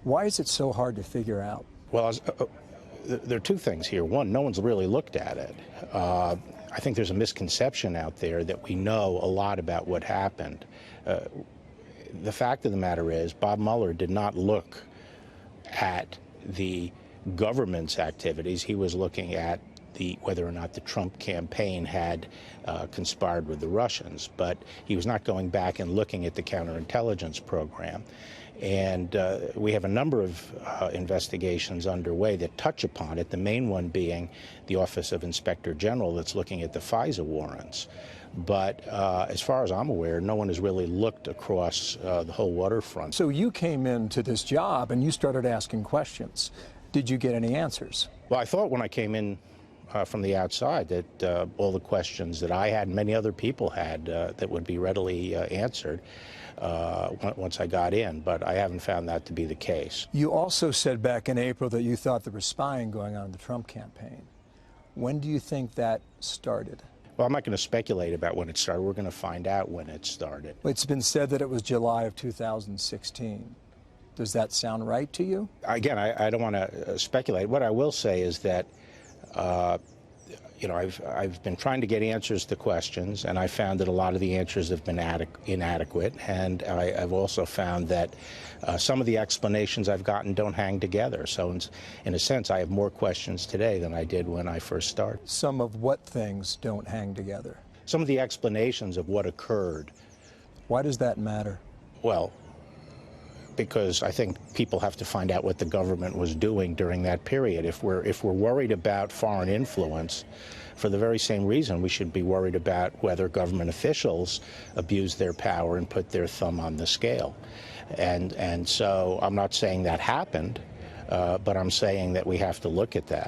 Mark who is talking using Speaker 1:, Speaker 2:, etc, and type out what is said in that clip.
Speaker 1: Why is it so hard to figure out?
Speaker 2: Well, there are two things here. One, no one's really looked at it. I think there's a misconception out there that we know a lot about what happened. The fact of the matter is, Bob Mueller did not look at the government's activities. He was looking at whether or not the Trump campaign had conspired with the Russians, but he was not going back and looking at the counterintelligence program. And we have a number of investigations underway that touch upon it, the main one being the Office of Inspector General that's looking at the FISA warrants. But as far as I'm aware, no one has really looked across the whole waterfront.
Speaker 1: So you came into this job and you started asking questions. Did you get any answers?
Speaker 2: Well, I thought when I came in from the outside that all the questions that I had and many other people had that would be readily answered once I got in, but I haven't found that to be the case.
Speaker 1: You also said back in April that you thought there was spying going on in the Trump campaign. When do you think that started?
Speaker 2: Well, I'm not going to speculate about when it started. We're going to find out when it started.
Speaker 1: It's been said that it was July of 2016. Does that sound right to you?
Speaker 2: Again, I don't want to speculate. What I will say is that I've been trying to get answers to questions, and I found that a lot of the answers have been inadequate. And I've also found that some of the explanations I've gotten don't hang together. So in a sense, I have more questions today than I did when I first started.
Speaker 1: Some of what things don't hang together?
Speaker 2: Some of the explanations of what occurred.
Speaker 1: Why does that matter?
Speaker 2: Well, because I think people have to find out what the government was doing during that period. If we're worried about foreign influence, for the very same reason we should be worried about whether government officials abused their power and put their thumb on the scale. And so I'm not saying that happened, but I'm saying that we have to look at that.